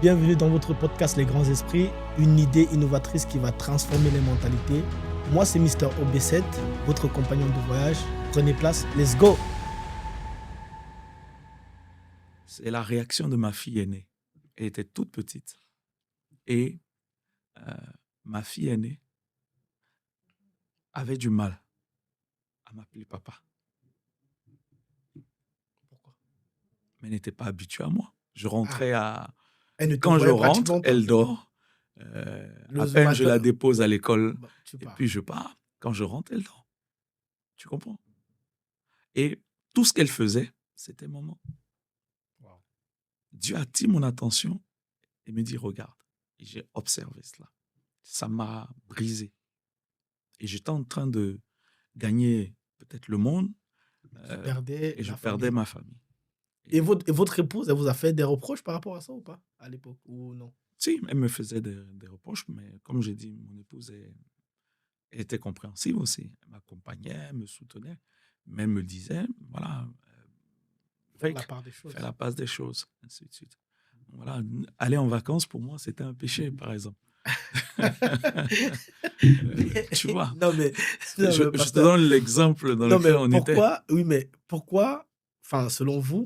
Bienvenue dans votre podcast Les Grands Esprits, une idée innovatrice qui va transformer les mentalités. Moi, c'est Mister OB7, votre compagnon de voyage. Prenez place, let's go! C'est la réaction de ma fille aînée. Elle était toute petite. Et ma fille aînée avait du mal à m'appeler papa. Pourquoi? Mais elle n'était pas habituée à moi. Je rentrais à... Elle ne te Quand je voyait rentre, pratiquement pas. elle dort. À Le peine je la matin, dépose à l'école tu et pars. puis je pars. Quand je rentre, elle dort. Tu comprends? Et tout ce qu'elle faisait, c'était maman. Wow. Dieu attire mon attention et me dit, regarde. Et j'ai observé cela. Ça m'a brisé. Et j'étais en train de gagner peut-être le monde Tu perdais et je la perdais famille. ma famille. Et votre épouse, elle vous a fait des reproches par rapport à ça ou pas, à l'époque, ou non? Si, elle me faisait des reproches, mais comme j'ai dit, mon épouse elle était compréhensive aussi. Elle m'accompagnait, elle me soutenait, mais elle me disait, voilà, Faire la break, part des choses. fais la passe des choses, ainsi de suite. Voilà, aller en vacances, pour moi, c'était un péché, par exemple. Tu vois, Non, mais je te pasteur, donne l'exemple dans non, lequel mais on était. pourquoi, oui, mais pourquoi, enfin, selon vous,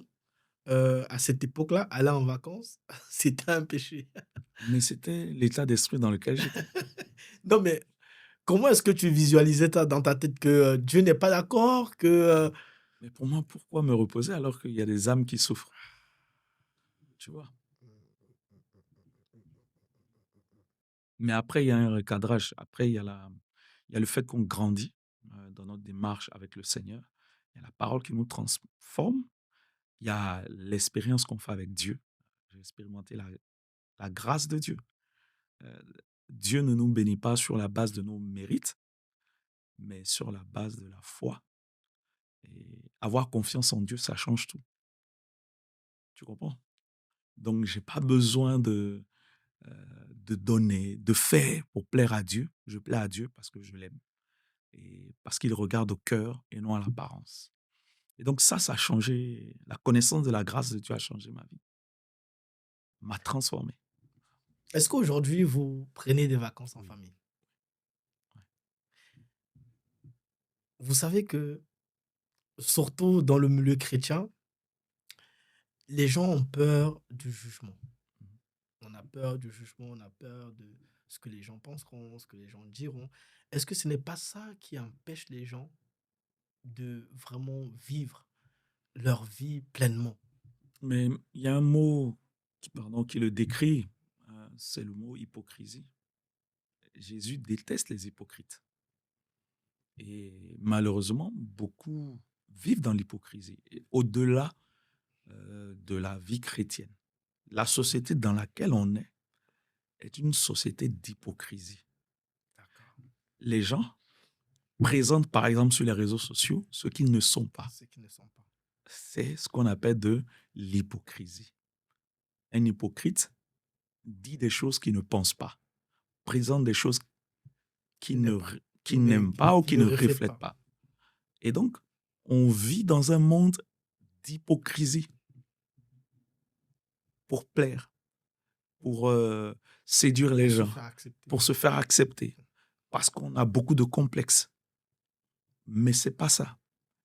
à cette époque-là, aller en vacances, c'était un péché? Mais c'était l'état d'esprit dans lequel j'étais. Non, mais comment est-ce que tu visualisais ça dans ta tête que Dieu n'est pas d'accord, que Mais pour moi, pourquoi me reposer alors qu'il y a des âmes qui souffrent? Tu vois? Mais après, il y a un recadrage. Après, il y a le fait qu'on grandit dans notre démarche avec le Seigneur. Il y a la parole qui nous transforme. Il y a l'expérience qu'on fait avec Dieu. J'ai expérimenté la grâce de Dieu. Euh, Dieu ne nous bénit pas sur la base de nos mérites, mais sur la base de la foi. Et avoir confiance en Dieu, ça change tout. Tu comprends? Donc, j'ai pas besoin de donner, de faire pour plaire à Dieu. Je plais à Dieu parce que je l'aime. Et parce qu'il regarde au cœur et non à l'apparence. Et donc ça a changé, la connaissance de la grâce de Dieu a changé ma vie, m'a transformé. est-ce qu'aujourd'hui vous prenez des vacances en Oui. famille? Ouais. Vous savez que, surtout dans le milieu chrétien, les gens ont peur du jugement. Mhm. On a peur du jugement, on a peur de ce que les gens penseront, ce que les gens diront. Est-ce que ce n'est pas ça qui empêche les gens de vraiment vivre leur vie pleinement? Mais il y a un mot qui le décrit, c'est le mot hypocrisie. Jésus déteste les hypocrites. Et malheureusement, beaucoup vivent dans l'hypocrisie, et au-delà de la vie chrétienne. La société dans laquelle on est une société d'hypocrisie. D'accord. Les gens présentent, par exemple, sur les réseaux sociaux, ce qu'ils ne sont pas. Ceux qui ne sont pas. C'est ce qu'on appelle de l'hypocrisie. Un hypocrite dit des choses qu'il ne pense pas, présente des choses Qui n'est pas. qu'il n'aime pas ou Qui qu'il ne ne reflètent reflète pas. pas. Et donc, on vit dans un monde d'hypocrisie pour plaire, pour séduire les Pour se gens, faire accepter. pour se faire accepter, parce qu'on a beaucoup de complexes. Mais c'est pas ça.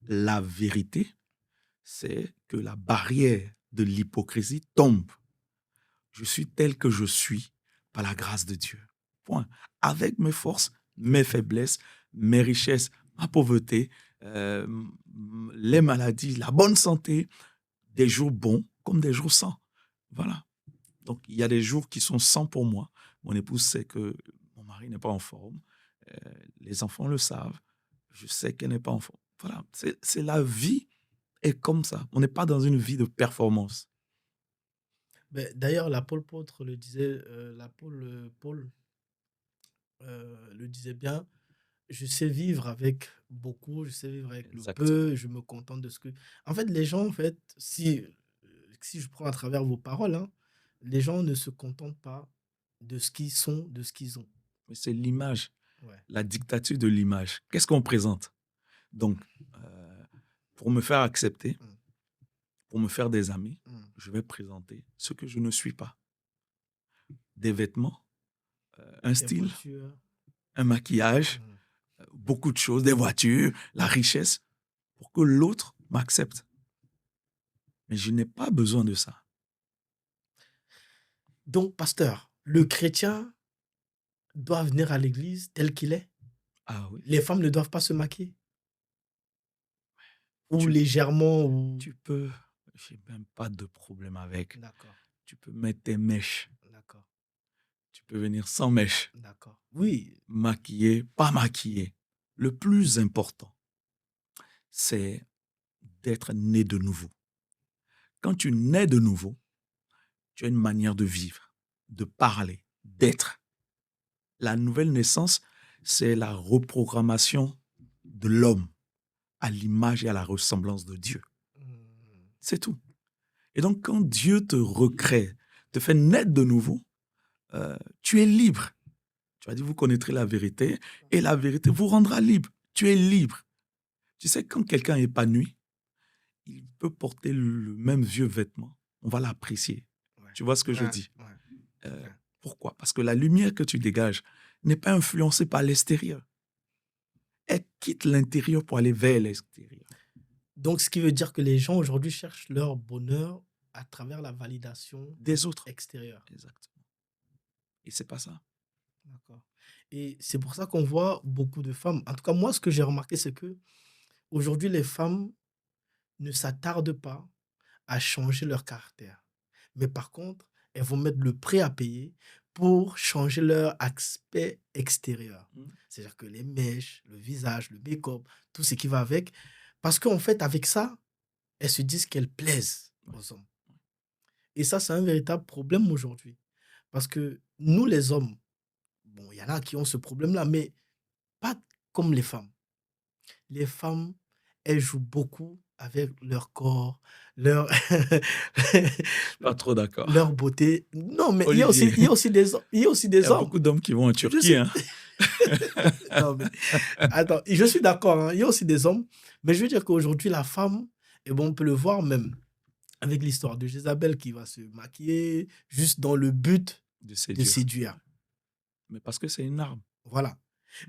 La vérité, c'est que la barrière de l'hypocrisie tombe. Je suis tel que je suis par la grâce de Dieu. Point. Avec mes forces, mes faiblesses, mes richesses, ma pauvreté, euh, les maladies, la bonne santé, des jours bons comme des jours sans. Voilà. Donc, il y a des jours qui sont sans pour moi. Mon épouse sait que mon mari n'est pas en forme. Les enfants le savent. Je sais qu'elle n'est pas en forme. Voilà. C'est la vie est comme ça. On n'est pas dans une vie de performance. Ben, d'ailleurs, l'apôtre le disait, Paul le disait bien, je sais vivre avec beaucoup, je sais vivre avec le Exactement. peu, je me contente de ce que... En fait, les gens, en fait, si je prends à travers vos paroles, hein, les gens ne se contentent pas de ce qu'ils sont, de ce qu'ils ont. Mais c'est l'image, Ouais. la dictature de l'image. Qu'est-ce qu'on présente? Donc, pour me faire accepter, Mm. pour me faire des amis, Mm. je vais présenter ce que je ne suis pas. des vêtements, un Des style, voitures. un maquillage, Mhm. beaucoup de choses, des voitures, la richesse, pour que l'autre m'accepte. Mais je n'ai pas besoin de ça. Donc, pasteur, le chrétien doit venir à l'église tel qu'il est. Ah oui, Les femmes ne doivent pas se maquiller. Ou tu, légèrement, ou... tu peux, j'ai même pas de problème avec. D'accord, Tu peux mettre tes mèches, d'accord, tu peux venir sans mèches, d'accord. Oui, maquillé, pas maquillé. Le plus important, c'est d'être né de nouveau. Quand tu nais de nouveau, tu as une manière de vivre, de parler, d'être. La nouvelle naissance, c'est la reprogrammation de l'homme à l'image et à la ressemblance de Dieu. mm, C'est tout. Et donc, quand Dieu te recrée, te fait naître de nouveau, tu es libre. Tu as dit, vous connaîtrez la vérité et la vérité vous rendra libre. Tu es libre. Tu sais, quand quelqu'un est épanoui, il peut porter le même vieux vêtement. On va l'apprécier. ouais, Tu vois ce que je ouais, dis? ouais, Euh, ouais. Pourquoi? Parce que la lumière que tu dégages n'est pas influencée par l'extérieur. Elle quitte l'intérieur pour aller vers l'extérieur. Donc, ce qui veut dire que les gens aujourd'hui cherchent leur bonheur à travers la validation Des autres. extérieure. Exactement. Et c'est pas ça. D'accord. Et c'est pour ça qu'on voit beaucoup de femmes. En tout cas, moi, ce que j'ai remarqué, c'est que aujourd'hui, les femmes ne s'attardent pas à changer leur caractère. Mais par contre, elles vont mettre le prix à payer pour changer leur aspect extérieur. Mm. C'est-à-dire que les mèches, le visage, le make-up, tout ce qui va avec. Parce qu'en fait, avec ça, elles se disent qu'elles plaisent Ouais. aux hommes. Et ça, c'est un véritable problème aujourd'hui. Parce que nous, les hommes, bon, il y en a qui ont ce problème-là, mais pas comme les femmes. Les femmes, elles jouent beaucoup avec leur corps, leur, Je suis pas trop d'accord. leur beauté. Non, mais Olivier, il y a aussi des, il y a aussi il y des a hommes. beaucoup d'hommes qui vont en Je Turquie. suis... Hein. Non, mais attends, je suis d'accord, hein, il y a aussi des hommes. Mais je veux dire qu'aujourd'hui, la femme, et bon, on peut le voir même avec l'histoire de Jézabel qui va se maquiller juste dans le but De de séduire. séduire. Mais parce que c'est une arme. Voilà.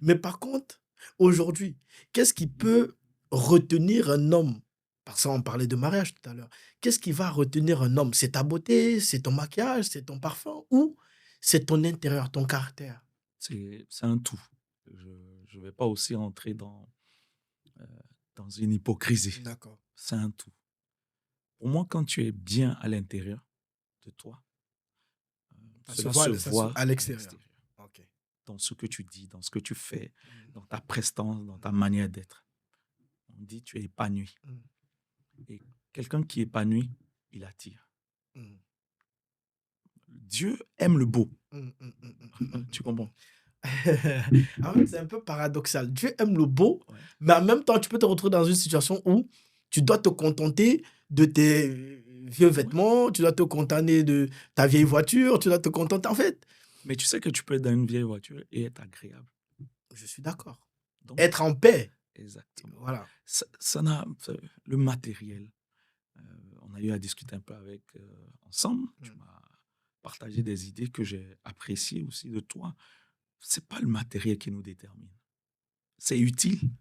Mais par contre, aujourd'hui, qu'est-ce qui peut retenir un homme? Parce qu'on parlait de mariage tout à l'heure. Qu'est-ce qui va retenir un homme? C'est ta beauté, c'est ton maquillage, c'est ton parfum ou c'est ton intérieur, ton caractère? C'est un tout. Je ne vais pas aussi rentrer euh, dans une hypocrisie. D'accord. C'est un tout. Pour moi, quand tu es bien à l'intérieur de toi, cela se Ça se voit à à l'extérieur. l'extérieur. OK. Dans ce que tu dis, dans ce que tu fais, Mm, dans ta prestance, dans ta manière d'être. On dit tu es épanoui. mm, Et quelqu'un qui est épanoui, il attire. mm, Dieu aime le beau. mm, mm, mm, mm, mm, mm, Tu mm, comprends? mm. En fait, c'est un peu paradoxal. Dieu aime le beau, Ouais. mais en même temps, tu peux te retrouver dans une situation où tu dois te contenter de tes vieux vêtements, tu dois te contenter de ta vieille voiture, tu dois te contenter. En fait, Mais tu sais que tu peux être dans une vieille voiture et être agréable. je suis d'accord. Donc, Être en paix. exactement. Voilà. Le matériel. On a eu à discuter un peu ensemble. Tu Mm. m'as partagé des idées que j'ai appréciées aussi de toi. C'est pas le matériel qui nous détermine. C'est utile,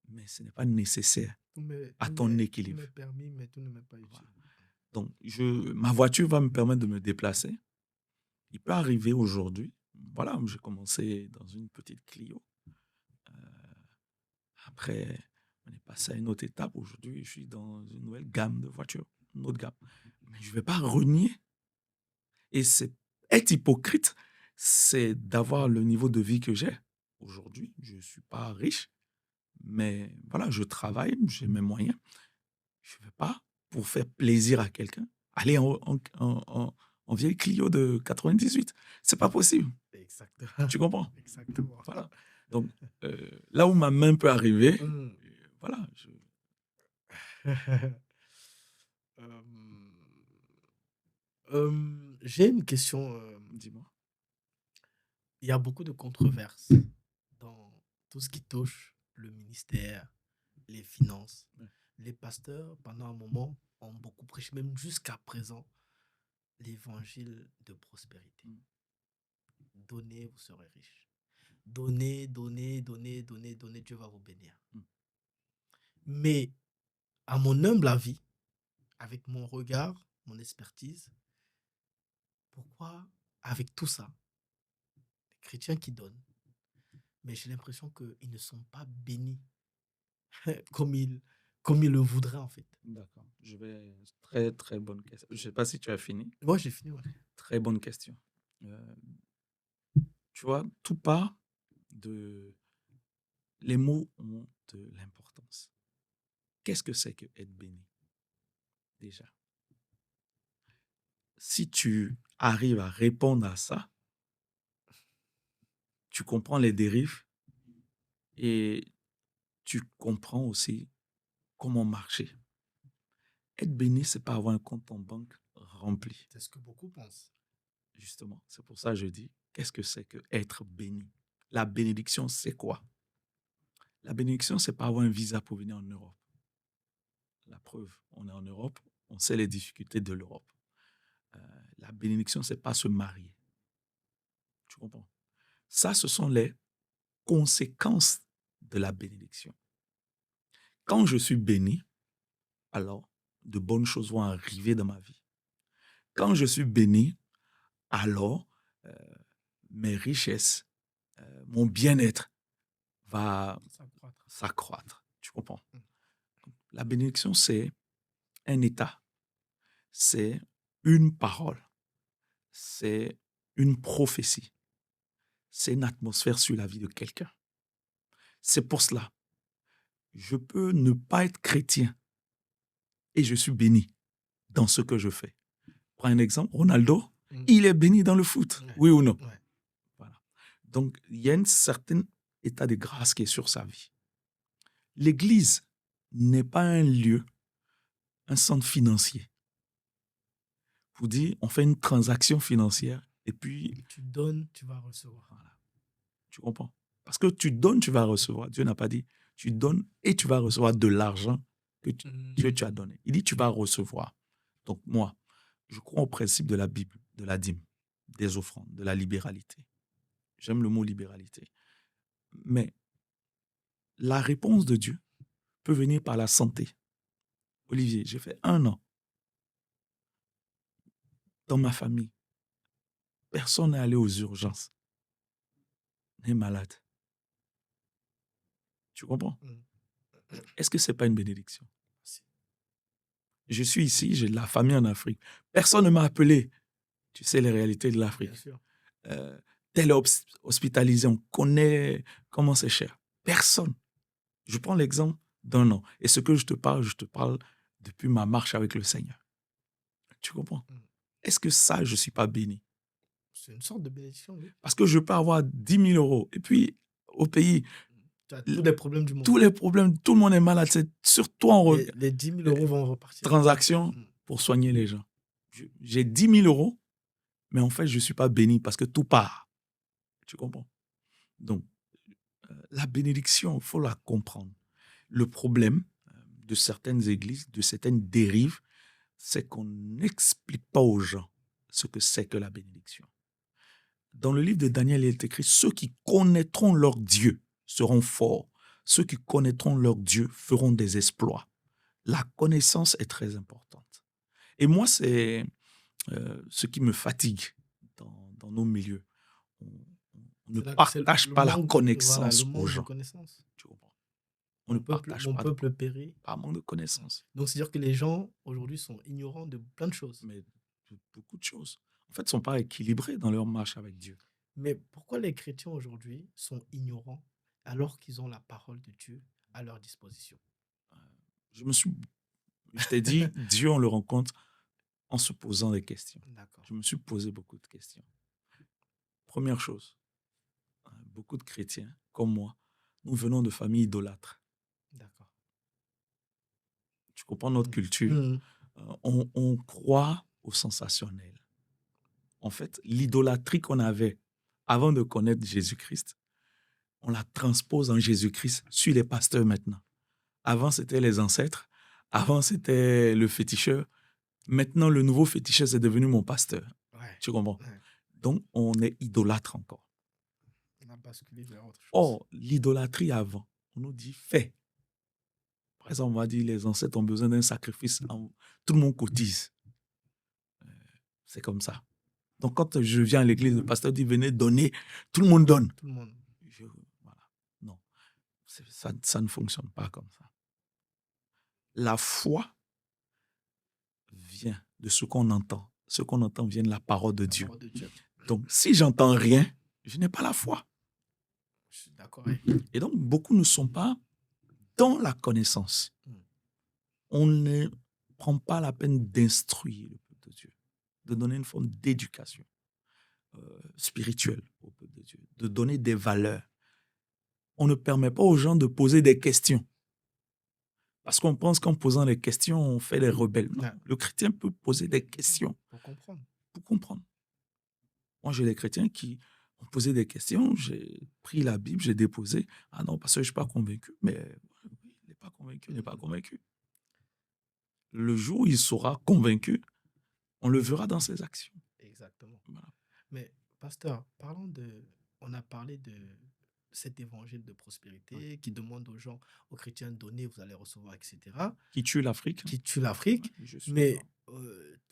mais ce n'est pas nécessaire à ton Tout équilibre. m'est permis, mais tout ne m'est pas utile. Voilà. Donc, ma voiture va me permettre de me déplacer. Il peut arriver aujourd'hui, voilà, j'ai commencé dans une petite Clio. Après, on est passé à une autre étape. Aujourd'hui, je suis dans une nouvelle gamme de voitures, une autre gamme. Mais je ne vais pas renier. Et c'est être hypocrite, c'est d'avoir le niveau de vie que j'ai. Aujourd'hui, je ne suis pas riche, mais voilà, je travaille, j'ai mes moyens. Je ne vais pas, pour faire plaisir à quelqu'un, aller en vieille Clio de 98. C'est pas possible. Exactement. Tu comprends? Exactement. Voilà. Donc, là où ma main peut arriver, Mm. voilà. Euh, j'ai une question. Dis-moi. Il y a beaucoup de controverses dans tout ce qui touche le ministère, les finances. Ouais. Les pasteurs, pendant un moment, ont beaucoup prêché, même jusqu'à présent. l'évangile de prospérité. Mm. Donnez, vous serez riches. Donnez, donnez, donnez, donnez, donnez, Dieu va vous bénir. Mm. Mais à mon humble avis, avec mon regard, mon expertise, pourquoi, avec tout ça, les chrétiens qui donnent, mais j'ai l'impression qu'ils ne sont pas bénis comme ils le voudraient en fait. D'accord. Très, très bonne question. Je ne sais pas si tu as fini. Moi, j'ai fini. Ouais. Très bonne question. Euh, Tu vois, tout part de... Les mots ont de l'importance. Qu'est-ce que c'est que être béni, déjà? Si tu arrives à répondre à ça, tu comprends les dérives et tu comprends aussi comment marcher. Être béni, c'est pas avoir un compte en banque rempli. C'est ce que beaucoup pensent. Justement, c'est pour ça que je dis, qu'est-ce que c'est que être béni? La bénédiction, c'est quoi? La bénédiction, c'est pas avoir un visa pour venir en Europe. La preuve, on est en Europe, on sait les difficultés de l'Europe. La bénédiction, c'est pas se marier. Tu comprends? Ça, ce sont les conséquences de la bénédiction. Quand je suis béni, alors de bonnes choses vont arriver dans ma vie. Quand je suis béni, alors euh, mes richesses, mon bien-être va s'accroître. Tu comprends? La bénédiction, c'est un état, c'est une parole, c'est une prophétie, c'est une atmosphère sur la vie de quelqu'un. C'est pour cela, je peux ne pas être chrétien et je suis béni dans ce que je fais. Prends un exemple, Ronaldo, il est béni dans le foot, oui ou non? Voilà. Donc, il y a un certain état de grâce qui est sur sa vie. L'Église n'est pas un lieu, un centre financier. Vous dites, on fait une transaction financière et puis... Tu donnes, tu vas recevoir. Voilà. Tu comprends? Parce que tu donnes, tu vas recevoir. Dieu n'a pas dit, tu donnes et tu vas recevoir de l'argent que tu as donné. Il dit, tu vas recevoir. Donc moi, je crois au principe de la Bible, de la dîme, des offrandes, de la libéralité. J'aime le mot libéralité. Mais la réponse de Dieu peut venir par la santé. Olivier, j'ai fait 1 an dans ma famille. Personne n'est allé aux urgences. N'est malade. Tu comprends? Est-ce que ce n'est pas une bénédiction? Je suis ici, j'ai de la famille en Afrique. Personne ne m'a appelé. Tu sais les réalités de l'Afrique. Tel est hospitalisé, on connaît comment c'est cher. Personne. Je prends l'exemple d'1 an. Et ce que je te parle depuis ma marche avec le Seigneur. Tu comprends? Est-ce que ça, je ne suis pas béni? C'est une sorte de bénédiction, oui. Parce que je peux avoir 10 000 euros. Et puis, au pays, tu as tous les problèmes du monde. Tous les problèmes, tout le monde est malade. C'est sur toi, les 10 000 euros vont repartir. Transaction pour soigner les gens. J'ai 10 000 euros, mais en fait, je ne suis pas béni parce que tout part. Tu comprends? Donc, la bénédiction, il faut la comprendre. Le problème de certaines églises, de certaines dérives, c'est qu'on n'explique pas aux gens ce que c'est que la bénédiction. Dans le livre de Daniel, il est écrit « Ceux qui connaîtront leur Dieu seront forts. Ceux qui connaîtront leur Dieu feront des exploits. » La connaissance est très importante. Et moi, c'est ce qui me fatigue dans nos milieux. On ne partage pas la connaissance aux gens. Tu comprends? On ne partage pas. Mon peuple périt. Par manque de connaissance. Donc, c'est-à-dire que les gens, aujourd'hui, sont ignorants de plein de choses. Mais de beaucoup de choses. En fait, ils ne sont pas équilibrés dans leur marche avec Dieu. Mais pourquoi les chrétiens, aujourd'hui, sont ignorants alors qu'ils ont la parole de Dieu à leur disposition? Je t'ai dit, Dieu, on le rencontre en se posant des questions. Je me suis posé beaucoup de questions. Première chose, beaucoup de chrétiens, comme moi, nous venons de familles idolâtres. D'accord. Tu comprends notre culture? On croit au sensationnel. En fait, l'idolâtrie qu'on avait avant de connaître Jésus-Christ, on la transpose en Jésus-Christ sur les pasteurs maintenant. Avant, c'était les ancêtres. Avant, c'était le féticheur. Maintenant, le nouveau féticheur, c'est devenu mon pasteur. Ouais, Tu comprends? ouais. Donc, on est idolâtre encore. On a basculé vers autre chose. Or, l'idolâtrie avant, on nous dit fais. Par exemple, on va dire les ancêtres ont besoin d'un sacrifice. Tout le monde cotise. C'est comme ça. Donc, quand je viens à l'église, le pasteur dit venez donner, tout le monde donne. Tout le monde. Voilà. Non, ça ne fonctionne pas comme ça. La foi vient de ce qu'on entend. Ce qu'on entend vient de la parole de La Dieu. parole de Dieu. Donc, si j'entends rien, je n'ai pas la foi. Je suis d'accord avec. Et donc, beaucoup ne sont pas dans la connaissance. On ne prend pas la peine d'instruire le peuple de Dieu, de donner une forme d'éducation spirituelle au peuple de Dieu, de donner des valeurs. On ne permet pas aux gens de poser des questions. Parce qu'on pense qu'en posant des questions, on fait des rebelles. Non, Ouais. le chrétien peut poser des questions Pour comprendre. pour comprendre. Moi, j'ai des chrétiens qui ont posé des questions, j'ai pris la Bible, j'ai déposé. Ah non, parce que je ne suis pas convaincu. Mais oui, il n'est pas convaincu, il n'est pas convaincu. Le jour où il sera convaincu, on le verra dans ses actions. Exactement. Voilà. Mais, pasteur, on a parlé de cet évangile de prospérité qui demande aux gens, aux chrétiens, donnez, vous allez recevoir, etc., Qui tue l'Afrique. qui tue l'Afrique. Ouais, je suis Mais d'accord.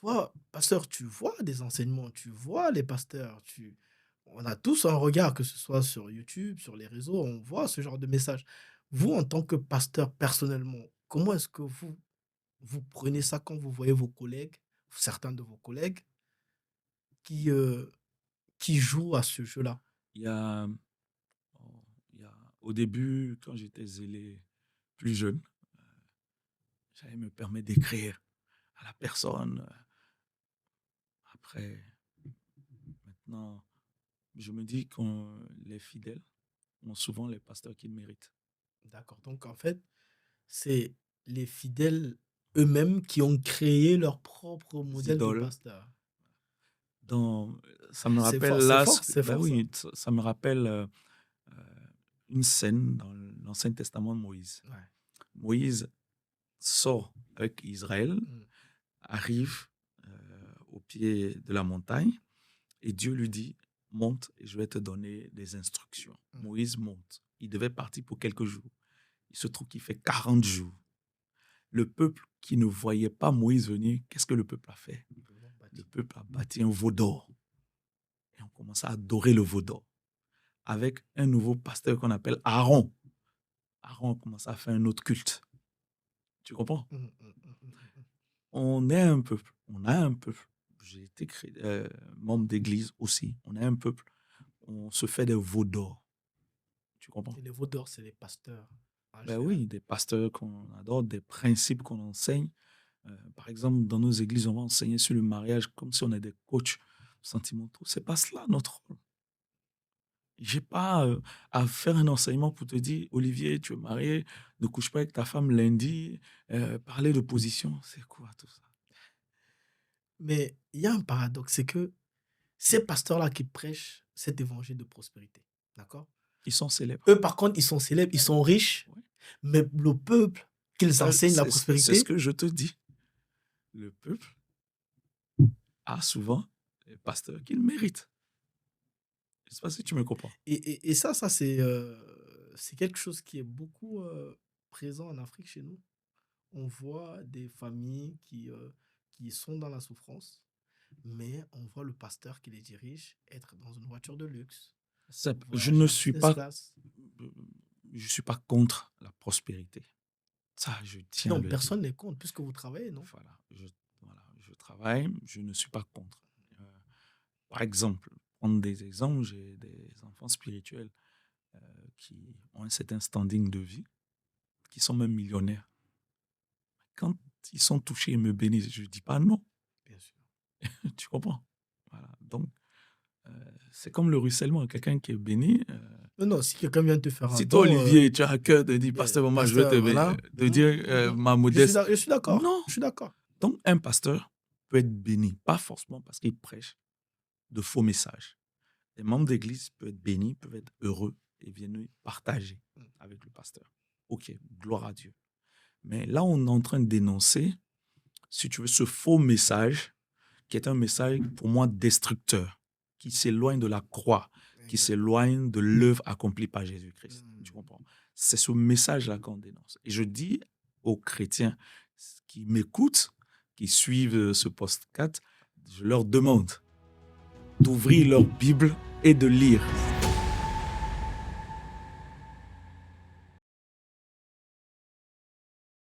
toi, pasteur, tu vois des enseignements, tu vois les pasteurs, on a tous un regard, que ce soit sur YouTube, sur les réseaux, on voit ce genre de messages. Vous, en tant que pasteur, personnellement, comment est-ce que vous prenez ça quand vous voyez vos collègues, certains de vos collègues, qui, euh, qui jouent à ce jeu-là? Il y a, il y a- Au début, quand j'étais zélé plus jeune, j'allais me permettre d'écrire à la personne. Après, maintenant, je me dis que les fidèles ont souvent les pasteurs qu'ils méritent. D'accord. Donc, en fait, c'est les fidèles eux-mêmes qui ont créé leur propre Les modèle de idoles. pasteur. Dans, Ça me C'est rappelle fort, c'est là, fort, c'est ben fort ça. oui, ça me rappelle une scène dans l'Ancien Testament de Moïse. Ouais. Moïse sort avec Israël, Mm. arrive au pied de la montagne et Dieu lui dit, monte et je vais te donner des instructions. Moïse monte. Il devait partir pour quelques jours. Il se trouve qu'il fait 40 jours. Le peuple qui ne voyait pas Moïse venir, qu'est-ce que le peuple a fait? Le peuple a bâti un veau d'or. Et on commence à adorer le veau d'or. Avec un nouveau pasteur qu'on appelle Aaron. Aaron commence à faire un autre culte. Tu comprends? On est un peuple. On a un peuple. J'ai été membre d'église aussi. On est un peuple. On se fait des veaux d'or. Tu comprends? Et les veaux d'or, c'est les pasteurs en Ben général. oui, des pasteurs qu'on adore, des principes qu'on enseigne. Par exemple, dans nos églises, on va enseigner sur le mariage comme si on est des coachs sentimentaux. C'est pas cela notre rôle. J'ai pas à faire un enseignement pour te dire, Olivier, tu es marié, ne couche pas avec ta femme lundi, parler de position. C'est quoi tout ça? Mais il y a un paradoxe, c'est que ces pasteurs-là qui prêchent cet évangile de prospérité, d'accord? Ils sont célèbres. Eux, par contre, ils sont célèbres, ils sont riches, Ouais. mais le peuple qu'ils enseignent la C'est ce prospérité, que je te dis. Le peuple a souvent les pasteurs qu'il mérite. Je ne sais pas si tu me comprends. et ça, c'est quelque chose qui est beaucoup présent en Afrique chez nous. On voit des familles qui sont dans la souffrance, mais on voit le pasteur qui les dirige être dans une voiture de luxe, Je voyager ne en suis business pas, class. je suis pas contre la prospérité. Ça, je tiens à Non, le dire. personne n'est contre, puisque vous travaillez, non? Voilà, je travaille, je ne suis pas contre. Euh, Par exemple, prendre des exemples, j'ai des enfants spirituels qui ont un certain standing de vie, qui sont même millionnaires. Quand ils sont touchés et me bénissent, je ne dis pas non. Bien sûr. Tu comprends? Voilà. Donc, c'est comme le ruissellement. Quelqu'un qui est béni. Non, non, si quelqu'un vient te faire un Si toi, don, Olivier, tu as à cœur de dire, pasteur, moi, je vais pasteur, voilà. te dire ma modeste. Je suis d'accord. Non. Je suis d'accord. Donc, un pasteur peut être béni, pas forcément parce qu'il prêche de faux messages. Les membres d'église peuvent être bénis, peuvent être heureux et viennent partager avec le pasteur. Ok, gloire à Dieu. Mais là, on est en train de dénoncer si tu veux, ce faux message qui est un message pour moi destructeur, qui s'éloigne de la croix, qui Exact. s'éloigne de l'œuvre accomplie par Jésus-Christ. Tu Mm. comprends? C'est ce message-là qu'on dénonce. Et je dis aux chrétiens qui m'écoutent, qui suivent ce podcast, je leur demande d'ouvrir leur Bible et de lire